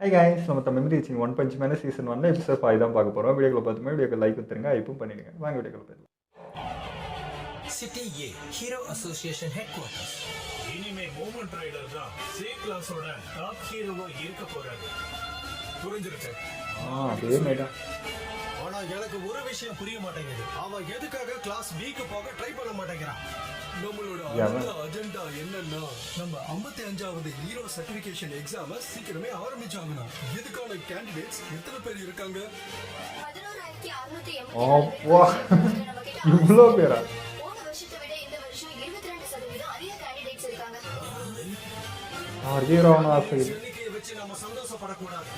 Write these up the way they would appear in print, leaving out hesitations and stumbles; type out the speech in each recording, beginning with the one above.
High guys, நம்ம Tamil reaching one punch man season 1 episode 5 தான் பார்க்க போகிறோம். வீடியோக்குள்ள பார்த்துமே வீடியோக்கு லைக் கொடுத்துருங்க, ஹைப்பும் பண்ணிடுங்க. வாங்க வீடியோக்குள்ள போயிடலாம். சிட்டி ஏ ஹீரோ அசோசியேஷன் ஹெட் குவார்ட்டர்ஸ். இனிமே மூமெண்ட் ரைடர் தான் சி கிளாஸோட டாப் ஹீரோவா இருக்க போறாரு. புரிஞ்சிருச்சு? அதே மேடம். ஆனா எனக்கு ஒரு விஷயம் புரிய மாட்டேங்குது. அவன் எதுக்காக கிளாஸ் பிக்கு போக ட்ரை பண்ண மாட்டேங்கிறான்? நம்மளோட அடுத்த அஜெண்டா என்னன்னா, நம்ம 55வது ஹீரோ சர்டிபிகேஷன் எக்ஸாம சீக்கிரமே ஆரம்பிச்சாங்கணும். இதுக்கான கேண்டிடேட்ஸ் எத்தனை பேர் இருக்காங்க? அப்பா, இவ்வளோ பேரா? ஹீரோனா எண்ணிக்கையை வச்சு நம்ம சந்தோஷப்படக்கூடாது.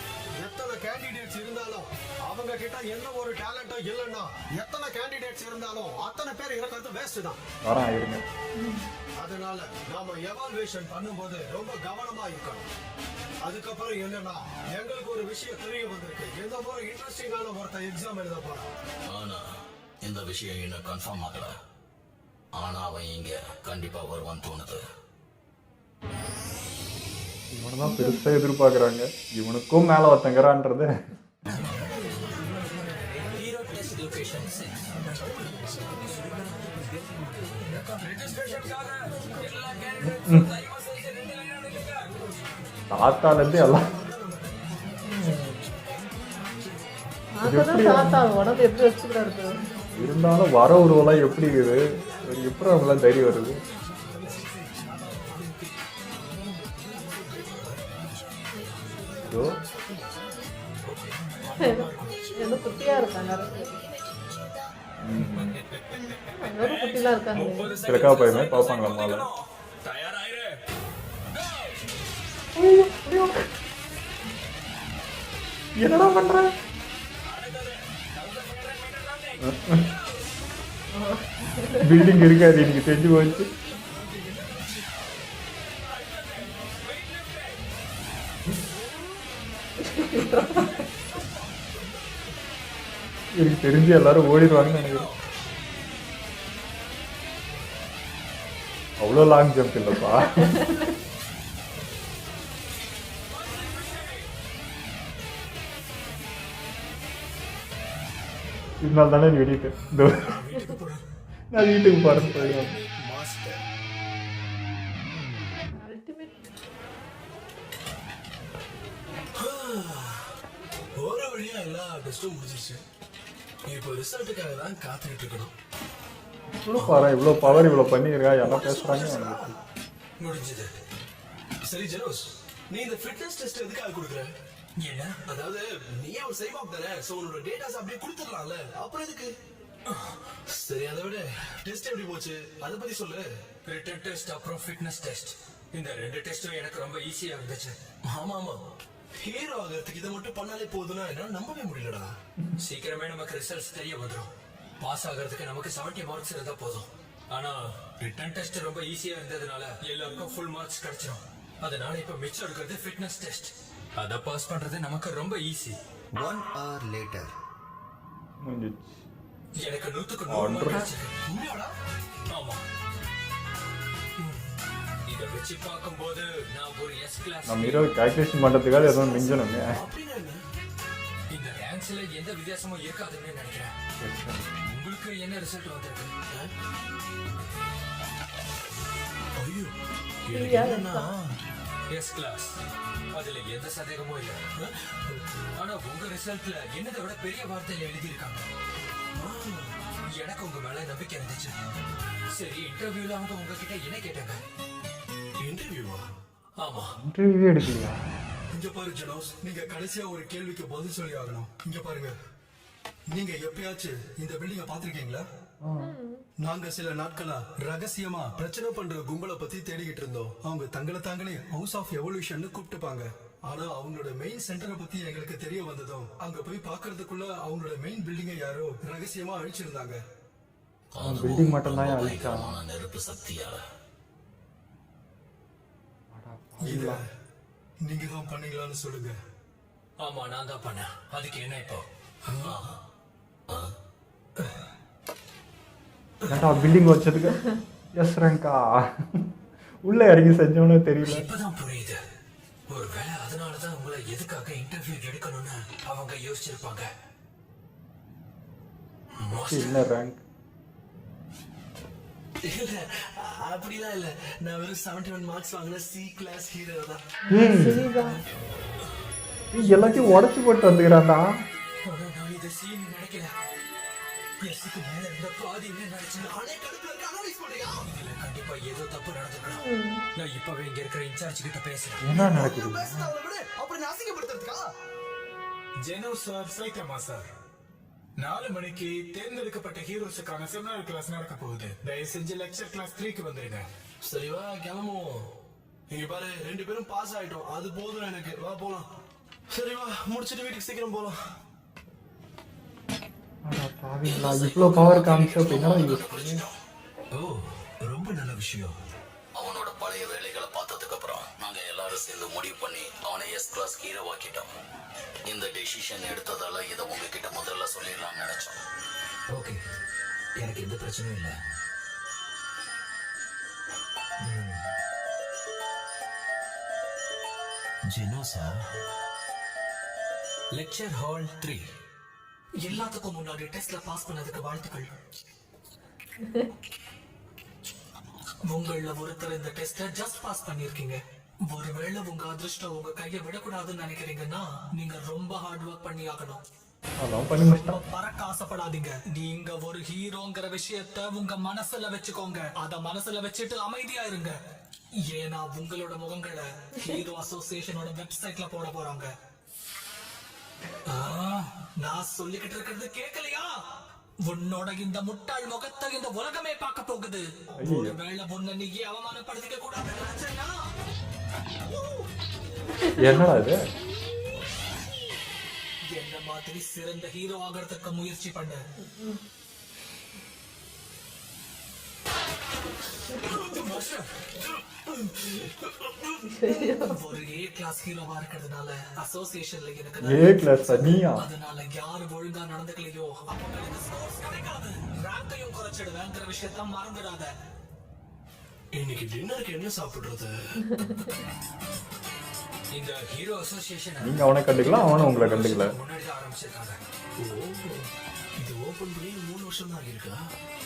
எத்தனை கேண்டிடேட்ஸ் இருந்தாலும் அவங்க கிட்ட என்ன ஒரு டேலண்டோ இல்லைன்னா, எத்தனை கேண்டிடேட்ஸ் இருந்தாலும் அத்தனை பேர் இருக்கிறது வேஸ்ட் தான். வரேன் இருங்க. அதனால நாம எவால்வேஷன் பண்ணும்போது ரொம்ப கவனமா இருக்கணும். அதுக்கப்புறம் என்னன்னா, எங்களுக்கு ஒரு விஷயம் தெரிய வந்திருக்கு. எந்த ஒரு இன்ட்ரெஸ்டிங்கான ஒருத்தன் எக்ஸாம் எழுத போறான். ஆனா இந்த விஷயம் இன்னும் கன்ஃபார்ம் ஆகல. ஆனா அவன் இங்க கண்டிப்பா வருவான்னு தோணுது. இவனதான் பெருசா எதிர்பார்க்கறாங்க. இவனுக்கும் மேல ஒருத்தங்கறான்றது. Hero test location 6. தாத்தால இருந்து எல்லாம் இருந்தாலும் வர உருவெல்லாம் எப்படி இருக்குது, எப்படி அவங்களாம் தைரியம் வருது? குட்டியா இருக்காங்க. குட்டிலாம் இருக்காங்க. சிலக்கா பையமே பார்ப்பாங்களா மாலை? என்னடா பண்ற? பில்டிங் இருக்காது, எனக்கு தெரிஞ்சு போச்சு. எனக்கு தெரிஞ்சு எல்லாரும் ஓடிடுவாங்கன்னு நினைக்கிறேன். அவ்வளோ லாங் ஜம்ப் இல்லப்பா. இதனால தானே வெடிட்டு நான் வீட்டுக்கு போறேன்னு போயிடுவாங்க. ஒரு வழியா எல்லா டெஸ்டும் முடிஞ்சிருச்சு. இப்போ ரிசல்ட்டுக்காக தான் காத்துக்கிட்டு இருக்கணும். இவ்வளோ பாரு, இவ்வளோ பவர், இவ்வளோ பண்ணிருக்கா, எல்லாம் பேசுறாங்க. முடிஞ்சது. சரி ஜெரோஸ், நீ இந்த ஃபிட்னஸ் டெஸ்ட் எதுக்காக கொடுக்குற? என்ன? அதாவது நீயே ஒரு சைபாக் தானே, சோ உன்னோட டேட்டாஸ் அப்படியே கொடுத்துடலாம்ல, அப்புறம் எதுக்கு? சரி, அதை விட டெஸ்ட் எப்படி போச்சு அதை பத்தி சொல்லு. ரிட்டன் டெஸ்ட் அப்புறம் ஃபிட்னஸ் டெஸ்ட், இந்த 2 டெஸ்டும் எனக்கு ரொம்ப ஈஸியா இருந்துச்சு. ஆமா ஆமா, ஹீரோ ஆகிறதுக்கு இதை மட்டும் பண்ணாலே போதுன்னா என்னால நம்பவே முடியலடா. சீக்கிரமே நமக்கு ரிசல்ட்ஸ் தெரிய வந்துடும். பாஸ் ஆகிறதுக்கு நமக்கு 70 மார்க்ஸ் இருந்தா போதும். ஆனா ரிட்டன் டெஸ்ட் ரொம்ப ஈஸியா இருந்ததுனால எல்லாருக்கும் ஃபுல் மார்க்ஸ் கிடைச்சிடும். அதனால இப்ப மிச்சம் இருக்கிறது ஃபிட்னஸ் டெஸ்ட். அத பாஸ் பண்றது நமக்கு ரொம்ப ஈஸி. 1 hour later. எனக்கு 100க்கு 100 மார்க் கிடைச்சது. ஆமா, இத வச்சு பார்க்கும்போது நான் ஒரு S கிளாஸ். நம்ம ஹீரோ கால்குலேஷன் பண்றதுக்காக ஏதோ மிஞ்சணுங்க. இந்த ரேங்க்ஸ்ல எந்த வித்தியாசமும் இருக்காதுன்னு நினைக்கிறேன். உங்களுக்கு என்ன ரிசல்ட் வந்திருக்கு? ஐயோ, எஸ் கிளாஸ், அதுல எந்த சந்தேகமும் இல்ல. ஆனா உங்க ரிசல்ட்ல என்னதை விட பெரிய வார்த்தையில எழுதியிருக்காங்க. எனக்கு உங்க மேல நம்பிக்கை இருந்துச்சு. சரி, இன்டர்வியூல அவங்க உங்ககிட்ட என்ன கேட்டாங்க? இன்டர்வியூவா? ஆமா. இன்டர்வியூவே எடுக்கலையா? இங்க பாரு ஜெனோஸ், நீங்க கடைசியா ஒரு கேள்விக்கு பதில் சொல்லி ஆகணும். இங்க பாருங்க, நீங்க எப்பயாச்சும் இந்த பில்டிங்க பாத்திருக்கீங்களா? நாங்க சில நாட்களா ரகசியமா பிரச்சனை பண்ற கும்பலை பத்தி தேடிக்கிட்டு இருந்தோம். அவங்க தங்களை தாங்களே ஹவுஸ் ஆஃப் எவல்யூஷன் கூப்பிட்டுப்பாங்க. ஆனா அவங்களோட மெயின் சென்டரை பத்தி எங்களுக்கு தெரிய வந்ததும் அங்க போய் பாக்குறதுக்குள்ள அவங்களோட மெயின் பில்டிங்கை யாரோ ரகசியமா அழிச்சிருந்தாங்க. பில்டிங் மட்டும் தான் அழிச்சா? நெருப்பு சக்தியால. இத நீங்க தான் பண்ணீங்களான்னு சொல்லுங்க. ஆமா, நான் தான் பண்ணேன். அதுக்கு என்ன இப்போ? ஏன்டா பில்டிங் வச்சதுக்கு எஸ் ரேங்கா உள்ள இறங்கி செஞ்சவனே தெரியல. இப்பதான் புரியுது. ஒருவேளை அதனாலதான் உங்களை எதுக்காக இன்டர்வியூ எடுக்கணும்னு அவங்க யோசிச்சிருப்பாங்க. என்ன ரேங்க்? இல்ல அப்படிலாம் இல்ல, நான் வெறும் 71 மார்க்ஸ் வாங்கின சி கிளாஸ் ஹீரோ தான். சரிதான். எல்லாத்தையும் உடச்சு போட்டு வந்துக்கிறான்டா. ஆனா நான் இதை சீன் நினைக்கல. எஸ்க்கு மேல இருந்த பாதி என்ன நினைச்சேன். நானே கடுப்புல இருக்க அனலைஸ் பண்றியா? இதுல கண்டிப்பா ஏதோ தப்பு நடந்துருக்கணும். நான் இப்பவே இங்க இருக்கிற இன்சார்ஜ் கிட்ட பேசுறேன். என்ன நடக்குது? பேசுறவளை விட அப்புறம் நான் அசிங்கப்படுத்துறதுக்கா? ஜெனோ சார், சைட்டமா சார், 4 மணிக்கு தேர்ந்தெடுக்கப்பட்ட ஹீரோஸுக்கான செமினார் கிளாஸ் நடக்க போகுது. தயவு செஞ்சு லெக்சர் கிளாஸ் 3க்கு வந்துருங்க. சரிவா, கிளம்புவோம். இங்க பாரு, 2 பேரும் பாஸ் ஆயிட்டோம், அது போதும் எனக்கு. வா போலாம். சரிவா, முடிச்சிட்டு வீட்டுக்கு சீக்கிரம் போலாம். பாவீங்களா, இவ்வளோ பவர் காமிச்சு அப்படின்னா ஓ, ரொம்ப நல்ல விஷயம். அவனோட பழைய வேலைகளை பார்த்ததுக்கு அப்புறம் நாங்க எல்லாரும் சேர்ந்து முடிவு பண்ணி அவனை எஸ் கிளாஸ் ஹீரோ ஆக்கிட்டோம். இந்த டெசிஷன் எடுத்ததால இதை உங்ககிட்ட முதல்ல சொல்லிடலாம்னு நினைச்சோம். ஓகே, எனக்கு எந்த பிரச்சனையும் இல்லை. Jeno sir, lecture hall 3. எல்லாத்துக்கும் முன்னாடி டெஸ்ட்ல பாஸ் பண்ணதுக்கு வாழ்த்துக்கள். உங்கள ஒருத்தர் இந்த டெஸ்ட ஜஸ்ட் பாஸ் பண்ணிருக்கீங்க. ஒருவேளை உங்க அதிர்ஷ்டம் உங்க கையை விடக்கூடாதுன்னு நினைக்கிறீங்கன்னா நீங்க ரொம்ப ஹார்ட் ஒர்க் பண்ணி ஆகணும். அதான் பண்ணி முடிச்சிட்டான். பறக்க ஆசைப்படாதீங்க. நீங்க ஒரு ஹீரோங்கிற விஷயத்த உங்க மனசுல வச்சுக்கோங்க. அத மனசுல வச்சுட்டு அமைதியா இருங்க. ஏன்னா உங்களோட முகங்களை ஹீரோ அசோசியேஷனோட வெப்சைட்ல போட போறாங்க. நான் சொல்லிக்கிட்டு இருக்கிறது கேட்கலையா? உன்னோட இந்த முட்டாள் முகத்தை இந்த உலகமே பார்க்க போகுது. ஒருவேளை உன்னை நீயே அவமானப்படுத்திக்க கூடாது நினைச்சேன்னா என்னடா இது? என்ன மாதிரி சிறந்த ஹீரோ ஆகிறதுக்கு முயற்சி பண்ண. ஒரு ஏ கிளாஸ் ஹீரோவா இருக்கிறதுனால அசோசியேஷன்ல எனக்கு ஏ கிளாஸ் நீயா? அதனால யாரு ஒழுங்கா நடந்துக்கலையோ அவங்களுக்கு ஸ்கோர்ஸ் கிடைக்காது. ரேங்கையும் குறைச்சிடுவேங்கிற விஷயத்த மறந்துடாத. இன்னைக்கு டின்னருக்கு என்ன சாப்பிடுறது? இந்த ஹீரோ அசோசியேஷன் நீங்க அவனை கண்டுக்கலாம், அவனை உங்களை கண்டுக்கல. முன்னாடி தான் ஆரம்பிச்சிருக்காங்க. இது ஓபன் பண்ணி 3 வருஷம் தான் இருக்கா?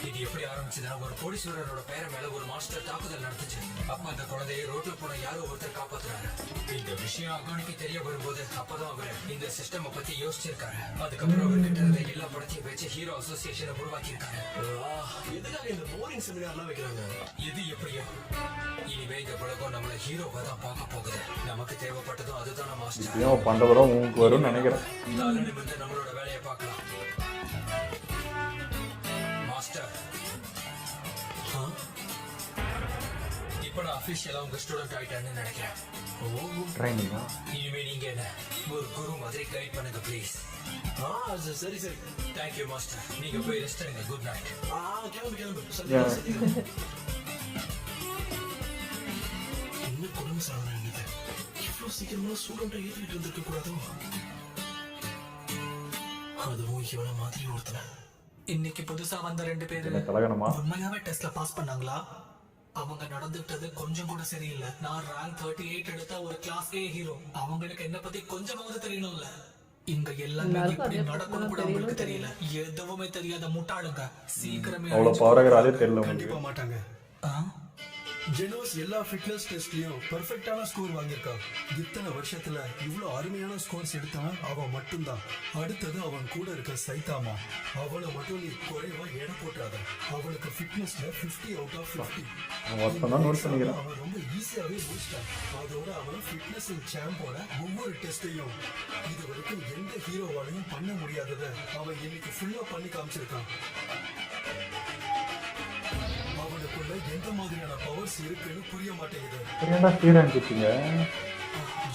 இது எப்படி ஆரம்பிச்சதுன்னா, ஒரு கோடீஸ்வரரோட பேரை மேல ஒரு மாஸ்டர் தாக்குதல் நடந்துச்சு. அப்ப அந்த குழந்தையை ரோட்ல போன யாரோ ஒருத்தர் காப்பாத்துறாரு. இந்த விஷயம் அகானிக்கு தெரிய வரும்போது அப்பதான் அவர் இந்த சிஸ்டம் பத்தி யோசிச்சிருக்காரு. அதுக்கப்புறம் அவர்கிட்ட இருந்த எல்லா படத்தையும் வச்சு ஹீரோ அசோசியேஷனை உருவாக்கி இருக்காரு. எதுக்காக இந்த போரிங் செமினார்லாம் வைக்கிறாங்க? இது எப்படியோ இனிமே இந்த பழக்கம் நம்மள ஹீரோவா தான் பார்க்க போகுது. நமக்கு தேவைப்பட்டதும் அதுதான் மாஸ்டர். இப்பயும் பண்றதெல்லாம் உங்களுக்கு வரும்னு நினைக்கிறேன். வந்து நம்மளோட வேலையை பார்க்கலாம். மாஸ்டர், இப்ப நான் அபிஷியலா உங்க ஸ்டூடெண்ட் ஆயிட்டேன்னு நினைக்கிறேன். ட்ரைனிங்கா? இனிமே நீங்க என்ன ஒரு குரு மாதிரி கைட் பண்ணுங்க ப்ளீஸ். சரி சரி. Thank you master. நீங்க போய் ரெஸ்ட் எடுங்க. Good night. கிளம்பு கிளம்பு. Yeah. என்ன குடும்ப சாதனை இது? இவ்வளவு சீக்கிரமா ஸ்டூடெண்ட்டை ஏற்றிட்டு இருந்திருக்க கூடாதோ? அதுவும் இவன மாதிரி ஒருத்தன. இன்னைக்கு புதுசா வந்த 2 பேரு என்ன கலகனமா? உண்மையாவே டெஸ்ட்ல பாஸ் பண்ணாங்களா? அவங்க நடந்துட்டது கொஞ்சம் கூட சரியில்லை. நான் ரேங்க் 38 எடுத்த ஒரு கிளாஸ் ஏ ஹீரோ. அவங்களுக்கு என்ன பத்தி கொஞ்சமாவது தெரியணும்ல. இங்க எல்லாமே எப்படி நடக்கும் கூட அவங்களுக்கு தெரியல. எதுவுமே தெரியாத முட்டாளுங்க. சீக்கிரமே அவ்வளவு பவராகவே தெரியல கண்டிப்பா உங்களுக்கு. மாட்டாங்க. ஜெனோஸ் எல்லா ஃபிட்னஸ் டெஸ்ட்லயும் பெர்ஃபெக்ட்டான ஸ்கோர் வாங்கியிருக்கான். இத்தனை வருஷத்துல இவ்வளவு அருமையான ஸ்கோர்ஸ் எடுத்தவன் அவன் மட்டும்தான். அடுத்தது அவன் கூட இருக்க சைதாமா. அவளை மட்டும் நீ குறைவா எடை போட்டாத. அவளுக்கு ஃபிட்னஸ்ல 50 out of 50. மொத்தம் தான் நோட் பண்ணிக்கிறேன். அவன் ரொம்ப ஈஸியாவே முடிச்சிட்டான். அதோட அவன் ஃபிட்னஸ் சாம்போட ஒவ்வொரு டெஸ்டையும் இது வரைக்கும் எந்த ஹீரோவாலையும் பண்ண முடியாததை அவன் இன்னைக்கு ஃபுல்லா பண்ணி காமிச்சிருக்கான். அவனுக்குள்ள எந்த மாதிரியான பவர்ஸ் இருக்குன்னு புரிய மாட்டேங்குது. ஏன்டா ஸ்ரீராம் குச்சிங்க?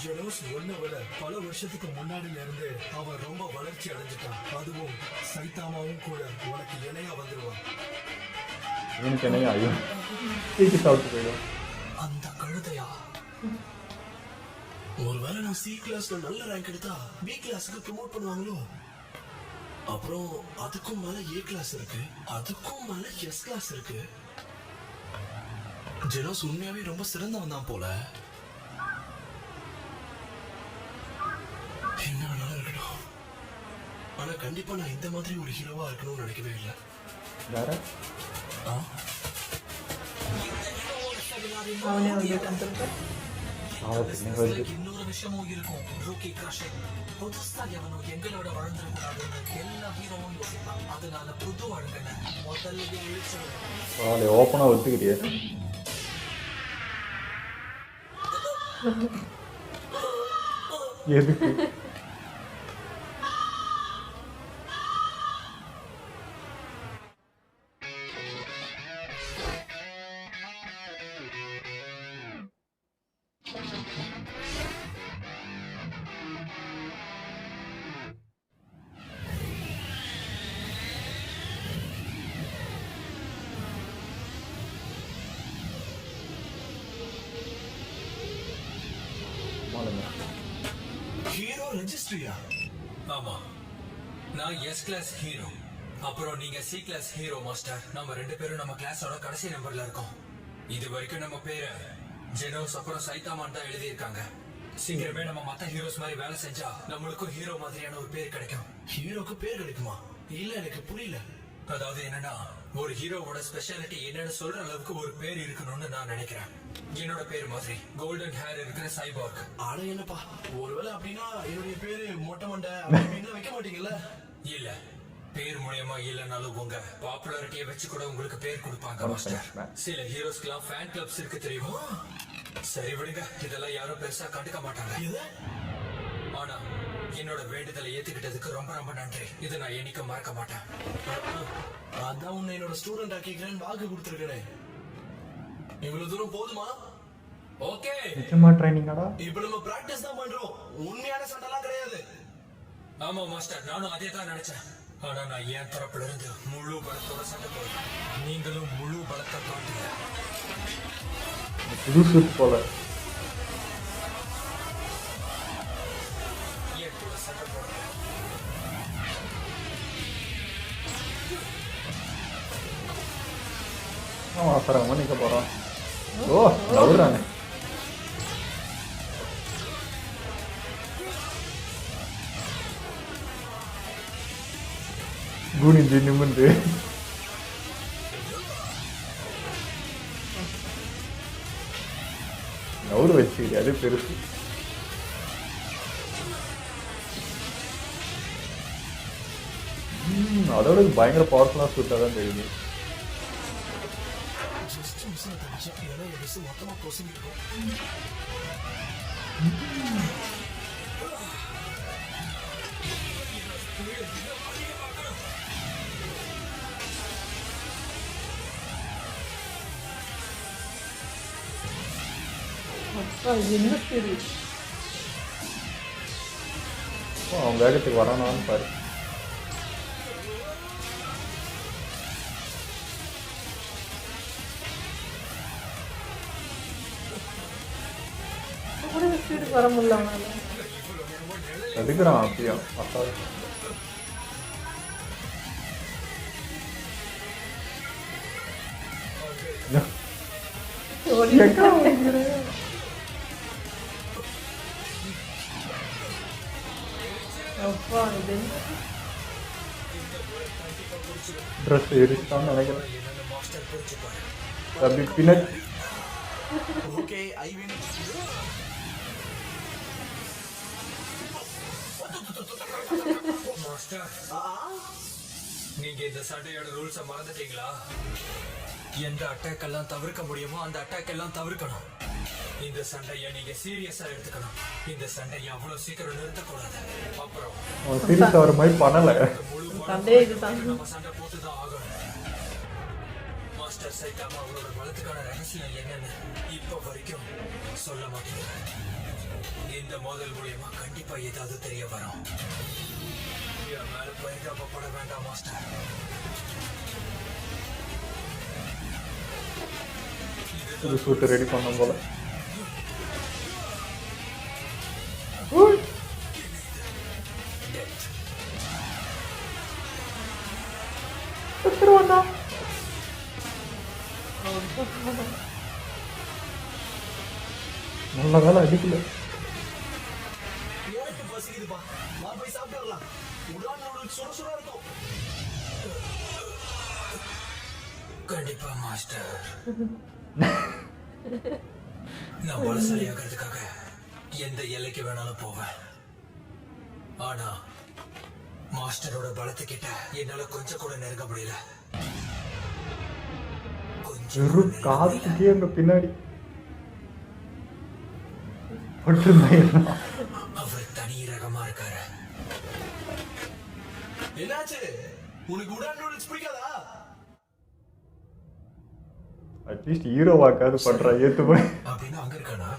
ஜெனோஸ் ஒன்ன விட பல வருஷத்துக்கு முன்னாடில இருந்து அவன் ரொம்ப வளர்ச்சி அடைஞ்சிட்டான். அதுவும் சைதாமாவும் கூட உனக்கு இணையா வந்துருவான். இவனுக்கு என்னையா? ஐயோ, தூக்கி சாப்பிட்டு போயிடும். அந்த கழுதையா? ஒருவேளை நான் சி கிளாஸ்ல நல்ல ரேங்க் எடுத்தா பி கிளாஸுக்கு ப்ரமோட் பண்ணுவாங்களோ? அப்புறம் அதுக்கும் மேல ஏ கிளாஸ் இருக்கு, அதுக்கும் மேல எஸ் கிளாஸ் இருக்கு. ஜெனோஸ் உண்மையாவே ரொம்ப சிறந்தவன் தான் போல. என்ன வேணாலும் இருக்கட்டும். ஆனா கண்டிப்பா நான் இந்த மாதிரி ஒரு ஹீரோவா இருக்கணும்னு நினைக்கவே இல்லை. வேற அவனே வந்து உட்காந்துருக்கேன். இன்னொரு விஷயமும் இருக்கும். ரூக்கி கிரஷ் புதுசா எவனும் எங்களோட வளர்ந்துடக்கூடாதுன்னு எல்லா ஹீரோவும் யோசிப்பான். அதனால புது அழகனை முதல்ல எழுச்சு ஓப்பனா ஒத்துக்கிட்டியே. எதுக்கு ஹீரோ ரெஜிஸ்ட்ரியா? ஆமா, நான் எஸ் கிளாஸ் ஹீரோ. அப்புறம் நீங்க சி கிளாஸ் ஹீரோ மாஸ்டர். நம்ம 2 பேரும் நம்ம கிளாஸோட கடைசி நம்பர்ல இருக்கோம். இது வரைக்கும் நம்ம பேரை ஜெனோஸ் அப்புறம் சைதாமான் தான் எழுதியிருக்காங்க. சீக்கிரமே நம்ம மத்த ஹீரோஸ் மாதிரி வேலை செஞ்சா நம்மளுக்கும் ஹீரோ மாதிரியான ஒரு பேர் கிடைக்கும். ஹீரோக்கு பேர் கிடைக்குமா? இல்ல, எனக்கு புரியல. அதாவது என்னன்னா, ஒரு ஹீரோவோட ஸ்பெஷாலிட்டி என்னன்னு சொல்ற அளவுக்கு ஒரு பேர் இருக்கணும்னு நான் நினைக்கிறேன். என்னோட பேர் மாதிரி கோல்டன் ஹேர் இருக்கிற சைபார்க். ஆனா என்னப்பா, ஒருவேளை அப்படின்னா என்னுடைய பேரு மொட்டை மண்டை அப்படின்னு வைக்க மாட்டீங்கல்ல? இல்ல, பேர் மூலியமா இல்லனாலும் உங்க பாப்புலாரிட்டியை வச்சு கூட உங்களுக்கு பேர் கொடுப்பாங்க மாஸ்டர். சில ஹீரோஸ்க்குலாம் ஃபேன் கிளப்ஸ் இருக்கு தெரியுமா? சரி விடுங்க, இதெல்லாம் யாரும் பெருசா கண்டுக்க மாட்டாங்க. ஆனா என்னோட வேண்டுதலை ஏத்துக்கிட்டதுக்கு ரொம்ப ரொம்ப நன்றி. இதை நான் என்னைக்கு மறக்க மாட்டேன். அதான் உன்னை என்னோட ஸ்டூடெண்ட் ஆக்கிக்கிறேன்னு வாக்கு கொடுத்துருக்கேன். இவ்வளவு தூரம் போதுமா? ஓகே, நிச்சயமா ட்ரைனிங்காடா. இப்ப நம்ம பிராக்டிஸ் தான் பண்றோம், உண்மையான சண்டைலாம் கிடையாது. ஆமா மாஸ்டர், நானும் அதே தான் நினைச்சேன். ஆனா நான் என் தரப்புல இருந்து முழு பலத்தோட சண்டை போடுறேன். நீங்களும் முழு பலத்தை காட்டுங்க. புது சூட் போல. என் கூட சண்டை போடுங்க. அவசரமா நிக்க போறான். ஓ நவுறானே. குனிஞ்சு நிமிந்து நவுறு வச்சு அது பெருசு. அதோட இது பயங்கர பவர்ஃபுல்லா சூட்டாக தான் தெரியுது. ஜஸ்ட் மிஸ் ஆகிடுச்சு. ஏன்னா என் மிஸ் மொத்தமா க்ளோசிங் இருக்கும். அப்பா என்ன ஸ்பீடு! அவன் வேகத்துக்கு வரானான்னு பாரு. கூட ஸ்பீடுக்கு வர முடியல அவனால. எதுக்குறான் அப்படியா அசால். அப்பா இது ட்ரெஸ் எரிச்சான்னு நினைக்கிறேன். என்னன்னு மாஸ்டர் புரிஞ்சுப்பாரு. அப்படி பின்னாடி ஓகே, ஐ வின். மாஸ்டர், நீங்க இந்த சண்டையோட ரூல்ஸை மறந்துட்டீங்களா? எந்த அட்டாக் எல்லாம் தவிர்க்க முடியுமோ அந்த அட்டாக் எல்லாம் தவிர்க்கணும். இந்த சண்டையை நீங்க சீரியஸா எடுத்துக்கணும். இந்த சண்டையை அவ்வளவு சீக்கிரம் நிறுத்தக்கூடாது. அப்புறம் அவன் சீரியஸ் ஆகிற மாதிரி பண்ணல. சண்டையே இதுதான். நம்ம சண்டை போட்டுதான் ஆகணும். மாஸ்டர் சைதாமா அவரோட பலத்துக்கான ரகசியம் என்னன்னு இப்ப வரைக்கும் சொல்ல மாட்டேங்கிறார். இந்த மோதல் மூலியமா கண்டிப்பா ஏதாவது தெரிய வரும். என் மேல பரிதாபப்பட வேண்டாம் மாஸ்டர். ஒரு சூட்டு ரெடி பண்ண போல. நல்ல வேலை அடிக்கல. எனக்கு பசிக்குதுப்பா, வா போய் சாப்பிட்டு வரலாம். உடான் நூடுல்ஸ் சுட சுட இருக்கும். கண்டிப்பா மாஸ்டர். நான் பலசாலியாகிறதுக்காக எந்த எல்லைக்கு வேணாலும் போவேன். ஆனா மாஸ்டரோட பலத்துக்கிட்ட என்னால கொஞ்சம் கூட நெருங்க முடியல. வெறும் காத்துக்கே அங்க பின்னாடி பட்டிருந்தா அவர் தனி ரகமா இருக்காரு. என்னாச்சு, உனக்கு உடான் நூடுல்ஸ் பிடிக்காதா? அட்லீஸ்ட் ஹீரோவாக்காது பண்றா ஏத்து போய். அப்படின்னு அங்க இருக்கானா?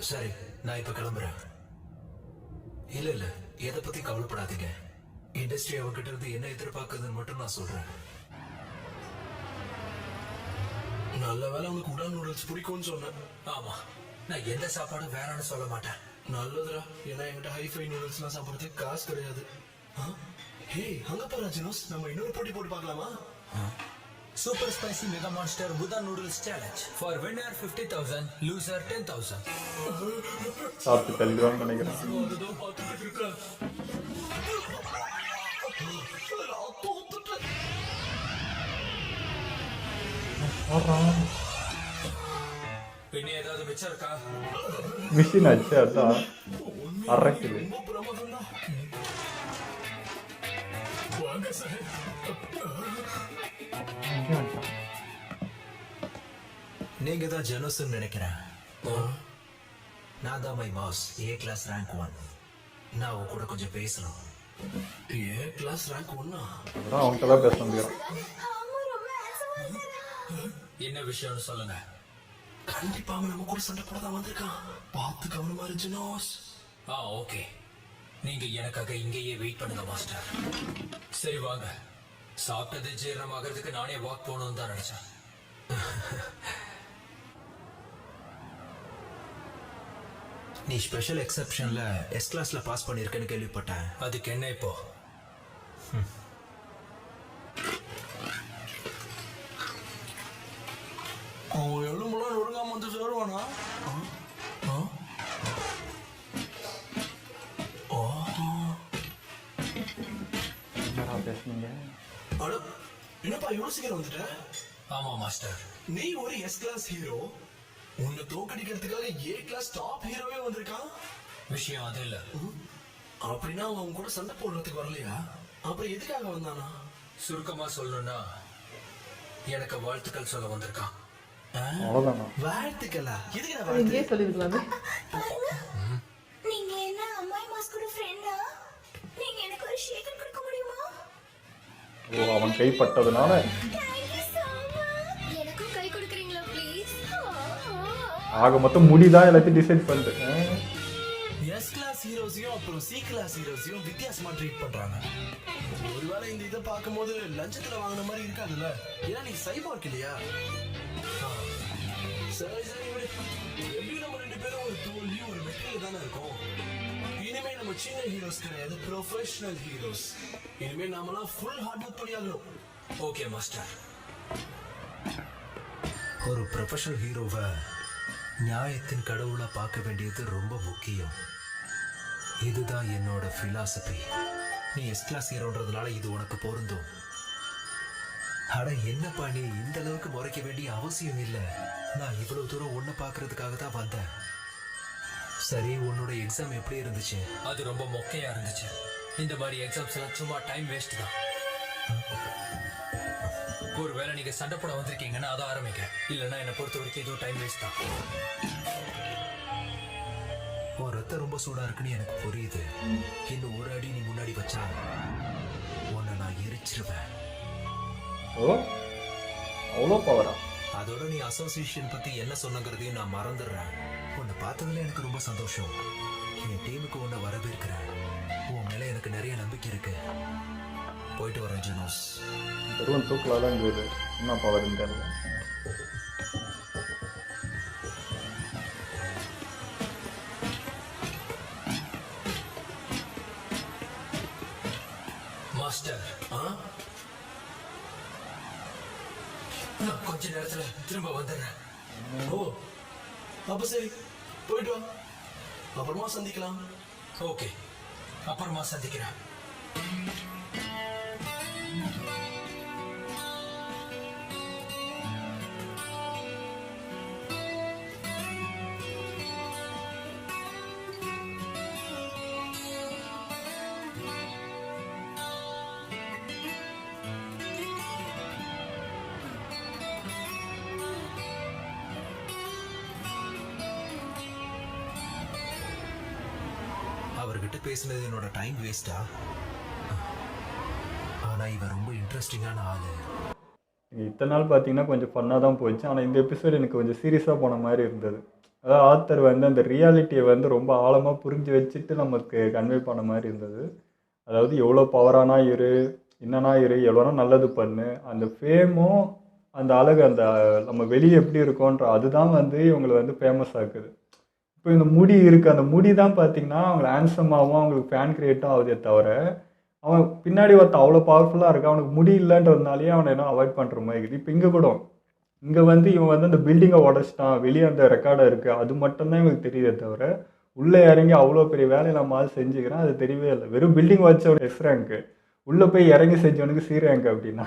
சரி, நான் இப்ப கிளம்புறேன். இல்ல இல்ல, எதை பத்தி கவலைப்படாதீங்க. இண்டஸ்ட்ரி அவகிட்ட இருந்து என்ன எதிர்பார்க்குதுன்னு மட்டும் நான் சொல்றேன். நல்ல வேலை உனக்கு உடான் நூடுல்ஸ் பிடிக்கும்னு சொன்னேன். ஆமா, நான் எந்த சாப்பாடும் வேணாம்னு சொல்ல மாட்டேன். நல்லதுடா, ஏன்னா என்கிட்ட ஹைஃபை நூடுல்ஸ்லாம் சாப்பிட்றதுக்கு காசு கிடையாது. ஹே, அங்க பாரு ஜினோஸ், நம்ம இன்னொரு போட்டி போட்டு பார்க்கலாமா? Super Spicy Mega Monster Buddha Noodles Challenge. For winner 50,000, loser 10,000. சாப்பிட்டு தள்ளிடுவான்னு நினைக்கிறேன். அதுதான் பார்த்துட்டு இருக்கேன். நான் தோத்துட்டேன். பின்ன ஏதாவது மிச்சம் இருக்கா? மிஷின் ஆச்சு அதான் அரைக்குது. ரொம்ப பிரமாதம் தான். வாங்க சார். நீங்க தான் ஜெனோஸ்ன்னு நினைக்கிறேன். நான் தான் my mass, A class rank 1. நான் உன் கூட கொஞ்சம் பேசணும். A class rank 1. அதான் அவன்கிட்ட தான் பேச முடியும். என்ன விஷயம்னு சொல்லுங்க. கண்டிப்பா அவன் நம்ம கூட சண்டை போட தான் வந்திருக்கான். பார்த்து கவனமா இரு ஜினோஸ். ஓகே, நீங்க எனக்காக இங்கேயே வெயிட் பண்ணுங்க மாஸ்டர். சரி வாங்க. சாப்பிட்டது ஜீரணமாகிறதுக்கு நானே வாக் போகணும்னு தான் நினைச்சேன். நீ ஸ்பெஷல் எக்ஸெப்ஷன்ல எஸ் கிளாஸ்ல பாஸ் பண்ணிருக்கேன்னு கேள்விப்பட்டேன். அதுக்கு என்ன இப்போ? அவன் எலும்புலாம் நொறுங்காம வந்து சேருவானா? என்னடா பேசுனீங்க? அட, என்னப்பா இவ்வளவு சீக்கிரம் வந்துட்ட? ஆமா மாஸ்டர். நீ ஒரு எஸ் கிளாஸ் ஹீரோ, உன்னை தோக்கடிக்கிறதுக்காக ஏ கிளாஸ் டாப் ஹீரோவே வந்திருக்கான். விஷயம் அது இல்ல. அப்படின்னா அவன் கூட சண்டை போடுறதுக்கு வரலையா? அப்புறம் எதுக்காக வந்தானா? சுருக்கமா சொல்லணும்னா எனக்கு வாழ்த்துக்கள் சொல்ல வந்திருக்கான். அவ்வளோதானா? வாழ்த்துக்களா? எதுக்கு அது இங்கேயே சொல்லியிருக்கலாமே. நீங்க என்ன அம்மாய் மாஸ்கோட ஃப்ரெண்டா? நீங்க எனக்கு ஒரு ஷேக்கர் கொடுக்க முடியுமா? ஓ, அவன் கைப்பட்டதுனால Thank you so much. எனக்கும் கை கொடுக்கறீங்களா ப்ளீஸ்? ஆக மொத்தம் முடிதான் எல்லாத்தையும் டிசைட் பண்ணுது. எஸ் கிளாஸ் ஹீரோஸையும் அப்புறம் சி கிளாஸ் ஹீரோஸையும் வித்தியாசமா ட்ரீட் பண்றாங்க. ஒருவேளை இந்த இதை பார்க்கும்போது லஞ்சத்துல வாங்கின மாதிரி இருக்காதுல்ல? ஏன்னா நீ சைபார்க் இல்லையா? சரி சரி விடு. எப்படியும் நம்ம ரெண்டு பேரும் ஒரு தோல்வி ஒரு வெற்றியில தானே இருக்கோம். இனிமே நம்ம சின்ன ஹீரோஸ் கிடையாது, ப்ரொஃபஷனல் ஹீரோஸ். இனிமே நாமெல்லாம் ஃபுல் ஹார்ட் ஒர்க் பண்ணியாகணும். Okay master. ஒரு ப்ரொஃபஷனல் ஹீரோவை நியாயத்தின் கடவுளா பார்க்க வேண்டியது ரொம்ப முக்கியம். இதுதான் என்னோட பிலாசபி. நீ எஸ் கிளாஸ் ஹீரோன்றதுனால இது உனக்கு பொருந்தும். அட என்னப்பா, நீ இந்த அளவுக்கு முறைக்க வேண்டிய அவசியம் இல்லை. நான் இவ்வளவு தூரம் உன்னை பார்க்கறதுக்காக தான் வந்தேன். சரி, உன்னோட எக்ஸாம் எப்படி இருந்துச்சு? அது ரொம்ப மொக்கையா இருந்துச்சு. இந்த மாதிரி எக்ஸாம்ஸ் எல்லாம் சும்மா டைம் வேஸ்ட் தான். ஒருவேளை நீங்க சண்டை போட வந்திருக்கீங்கன்னா அதை ஆரம்பிக்க. இல்லைன்னா என்னை பொறுத்த வரைக்கும் இதுவும் டைம் வேஸ்ட் தான். உன் ரத்தம் ரொம்ப சூடா இருக்குன்னு எனக்கு புரியுது. இன்னும் ஒரு அடி நீ முன்னாடி வச்சா உன்னை நான் எரிச்சிருவேன். ஓ, அவ்வளோ பவரா? அதோட நீ அசோசியேஷன் பத்தி என்ன சொன்னங்கிறதையும் நான் மறந்துடுறேன். உன்னை பார்த்ததுல எனக்கு ரொம்ப சந்தோஷம். என் டீமுக்கு உன்னை வரவேற்கிறேன். உன் மேல எனக்கு நிறைய நம்பிக்கை இருக்கு. போயிட்டு வரேன் ஜெனோஸ். பெருவன் தூக்கலாக தான் இருக்குது. என்ன பவர்ன்னு தெரியல. மாஸ்டர், நான் கொஞ்ச நேரத்துல திரும்ப வந்துடுறேன். ஓ, அப்ப சரி, போயிட்டு வா. அப்புறமா சந்திக்கலாம். ஓகே, அப்புறமா சந்திக்கிறேன். அவர்கிட்ட பேசினது என்னோட டைம் வேஸ்டா? ஆனா இவன் ரொம்ப இன்ட்ரெஸ்டிங்கான ஆளு. இத்தனை நாள் பார்த்தீங்கன்னா கொஞ்சம் ஃபன்னாக தான் போச்சு. ஆனால் இந்த எபிசோடு எனக்கு கொஞ்சம் சீரியஸாக போன மாதிரி இருந்தது. அதாவது ஆத்தர் வந்து அந்த ரியாலிட்டியை வந்து ரொம்ப ஆழமாக புரிஞ்சு வச்சுட்டு நமக்கு கன்வே பண்ண மாதிரி இருந்தது. அதாவது எவ்வளோ பவரானா இரு, என்னன்னா இரு, எவ்வளோனா நல்லது பண்ணு, அந்த ஃபேமும் அந்த அழகு, அந்த நம்ம வெளியே எப்படி இருக்கோன்ற அதுதான் வந்து இவங்களை வந்து ஃபேமஸ் ஆக்குது. இப்போ இந்த முடி இருக்குது, அந்த முடி தான் பார்த்தீங்கன்னா அவங்களை ஹேண்ட்ஸமாகவும் அவங்களுக்கு ஃபேன் கிரியேட்டும் ஆகுதே தவிர, அவன் பின்னாடி ஒருத்தன் அவ்வளோ பவர்ஃபுல்லாக இருக்கான், அவனுக்கு முடி இல்லைன்றதுனாலேயே அவனை என்ன அவாய்ட் பண்ணுற மாதிரி இருக்குது. இப்போ இங்கே கூட இங்கே வந்து இவன் வந்து அந்த பில்டிங்கை உடச்சிட்டான், வெளியே அந்த ரெக்கார்டை இருக்குது, அது மட்டும்தான் இவங்களுக்கு தெரியுதே தவிர உள்ளே இறங்கி அவ்வளோ பெரிய வேலையை நம்ம ஆள் செஞ்சுக்கிறான் அது தெரியவே இல்லை. வெறும் பில்டிங் வச்சவனுக்கு எஸ் ரேங்க்கு, உள்ளே போய் இறங்கி செஞ்சவனுக்கு சி ரேங்க் அப்படின்னா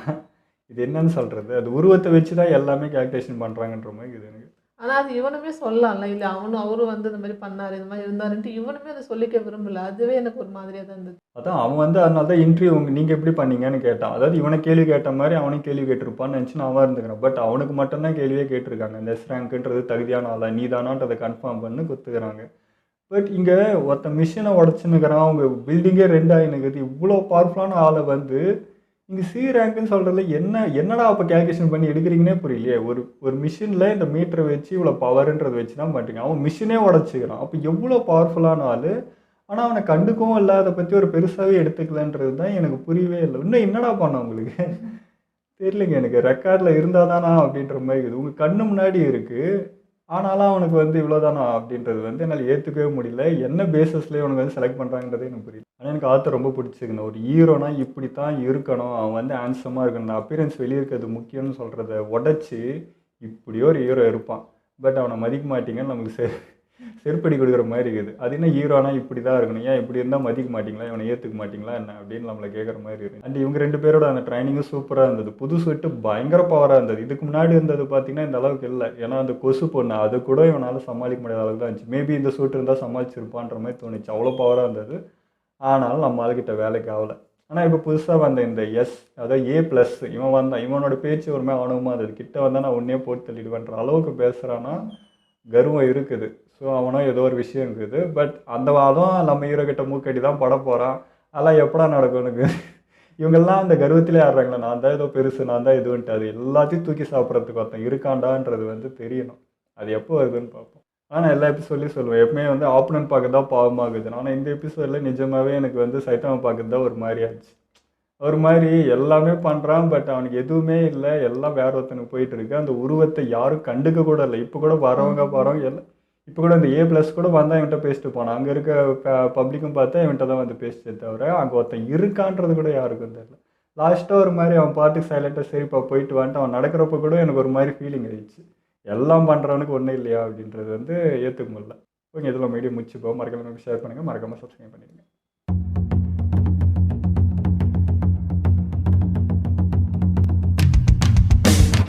இது என்னன்னு சொல்கிறது? அது உருவத்தை வச்சு தான் எல்லாமே கேல்குலேஷன் பண்ணுறாங்கன்ற மாதிரி இது எனக்கு. ஆனா அது இவனுமே சொல்லலாம்ல, இல்ல அவரும் வந்து இந்த மாதிரி பண்ணாரு, இந்த மாதிரி இருந்தாருன்ட்டு இவனுமே அதை சொல்லிக்க விரும்பல. அதுவே எனக்கு ஒரு மாதிரியா தான் இருந்தது. அதான் அவன் வந்து அதனால தான் இன்டர்வியூ நீங்கள் எப்படி பண்ணீங்கன்னு கேட்டான். அதாவது இவனை கேள்வி கேட்ட மாதிரி அவனையும் கேள்வி கேட்டிருப்பான்னு நினச்சி நான் இருந்துக்கிறேன். பட் அவனுக்கு மட்டும்தான் கேள்வியே கேட்டிருக்காங்க. இந்த எஸ் ரேங்க்குன்றது தகுதியான ஆளா நீ தானான்றதை கன்ஃபார்ம் பண்ணி கொடுத்துக்கிறாங்க. பட் இங்கே ஒருத்த மிஷினை உடச்சுன்னுக்கிறான், அவங்க பில்டிங்கே 2 ஆகினுக்குது. இவ்வளோ பவர்ஃபுல்லான ஆளை வந்து இங்கே சி ரேங்க்குன்னு சொல்கிறதுல என்னடா அப்போ கேல்குலேஷன் பண்ணி எடுக்கிறீங்கன்னே புரியலையே. ஒரு மிஷினில் இந்த மீட்டரை வச்சு இவ்வளோ பவர்ன்றதை வச்சு தான் பண்ணுறீங்க. அவன் மிஷினே உடச்சிக்கிறான். அப்போ எவ்வளோ பவர்ஃபுல்லான ஆள், ஆனால் அவனை கண்டுக்கவும் இல்லை, அதை பற்றி ஒரு பெருசாகவே எடுத்துக்கலன்றது தான் எனக்கு புரியவே இல்லை. இன்னும் என்னடா பண்ண உங்களுக்கு தெரியலைங்க. எனக்கு ரெக்கார்டில் இருந்தால் தானா அப்படின்ற மாதிரி இருக்குது. உங்கள் கண்ணு முன்னாடி இருக்குது, ஆனாலும் அவனுக்கு வந்து இவ்வளோதானா அப்படின்றது வந்து என்னால் ஏற்றுக்கவே முடியல. என்ன பேஸஸ்லேயே அவனுக்கு வந்து செலக்ட் பண்ணுறாங்கன்றதே எனக்கு புரியல. ஆனால் எனக்கு ஆத்தர் ரொம்ப பிடிச்சிக்கணும். ஒரு ஹீரோனா இப்படி தான் இருக்கணும், அவன் வந்து ஹேண்ட்ஸமாக இருக்கணும், அந்த அப்பியரன்ஸ் வெளியே இருக்கிறது முக்கியம்னு சொல்கிறத உடச்சி இப்படியோ ஒரு ஹீரோ இருப்பான். பட் அவனை மதிக்க மாட்டீங்கன்னு நமக்கு செருப்படி கொடுக்குற மாதிரி இருக்குது. அது என்ன ஹீரோனா இப்படி தான் இருக்கணும், ஏன் இப்படி இருந்தால் மதிக்க மாட்டிங்களா, இவனை ஏற்றுக்க மாட்டிங்களா என்ன அப்படின்னு நம்மளை கேட்குற மாதிரி இருக்குது. அண்ட் இவங்க 2 பேரோட அந்த ட்ரைனிங்கும் சூப்பராக இருந்தது. புது ஸ்வெட்டு பயங்கர பவராக இருந்தது. இதுக்கு முன்னாடி இருந்தது பார்த்தீங்கன்னா இந்த அளவுக்கு இல்லை. ஏன்னா அந்த கொசு பொண்ணு அது கூட இவனால் சமாளிக்க முடியாத அளவுக்கு தான் இருந்துச்சு. மேபி இந்த சூட் இருந்தால் சமாளிச்சிருப்பான்ற மாதிரி தோணுச்சு. அவ்வளோ பவராக இருந்தது. ஆனாலும் நம்ம ஆளுக்கிட்ட வேலைக்கு ஆகலை. ஆனால் இப்போ புதுசாக வந்த இந்த எஸ், அதாவது A+, இவன் வந்தான். இவனோட பேச்சு ஒரு மாதிரி ஆணவமாக இருந்தது. கிட்ட வந்தால் நான் உடனே போட்டு தள்ளிடுவேன்ற அளவுக்கு பேசுகிறான்னா கர்வம் இருக்குது. ஸோ அவனும் ஏதோ ஒரு விஷயம் இருக்குது. பட் அந்த வாதம் நம்ம ஹீரோ கிட்ட மூக்கடி தான் பட போகிறான். அதெல்லாம் எப்படா நடக்கும் எனக்கு? இவங்கெல்லாம் அந்த கர்வத்திலே ஆடுறாங்களே, நான் தான் ஏதோ பெருசு, நான் தான் இதுன்ட்டு. அது எல்லாத்தையும் தூக்கி சாப்பிட்றதுக்கு ஒருத்தன் இருக்காண்டான்றது வந்து தெரியணும். அது எப்போ வருதுன்னு பார்ப்போம். ஆனால் எல்லா எபிசோட்லேயும் சொல்லுவேன், எப்பவுமே வந்து ஆப்பனன்ட் பார்க்க தான் பாவமாகுது. ஆனால் இந்த எபிசோடில் நிஜமாகவே எனக்கு வந்து சைத்தாவை பார்க்குறது தான் ஒரு மாதிரி ஆச்சு. ஒரு மாதிரி எல்லாமே பண்ணுறான், பட் அவனுக்கு எதுவுமே இல்லை, எல்லாம் வேற ஒருத்தனுக்கு போயிட்டு இருக்கு. அந்த உருவத்தை யாரும் கண்டுக்க கூட இல்லை. இப்போ கூட வரவங்க எல்லாம் இப்போ கூட இந்த A+ கூட வந்தால் இவன்கிட்ட பேசிட்டு போனான். அங்கே இருக்க பப்ளிக்கும் பார்த்தா இவன்கிட்ட தான் வந்து பேசிட்டே தவிர அங்கே ஒருத்தன் இருக்கான்றது கூட யாருக்கும் தெரியல. லாஸ்ட்டாக ஒரு மாதிரி அவன் பாட்டுக்கு சைலண்ட்டாக சரிப்பா போயிட்டு வந்துட்டு அவன் நடக்கிறப்ப கூட எனக்கு ஒரு மாதிரி ஃபீலிங் ஆயிடுச்சு. எல்லாம் பண்ணுறவனுக்கு ஒன்றும் இல்லையா அப்படின்றது வந்து ஏற்றுக்க முடியல. ஓகே, இதில் மீடியம் முடிச்சுப்போம். மறக்காம ஷேர் பண்ணுங்கள், மறக்காமல் சப்ஸ்கிரைப் பண்ணிடுங்க.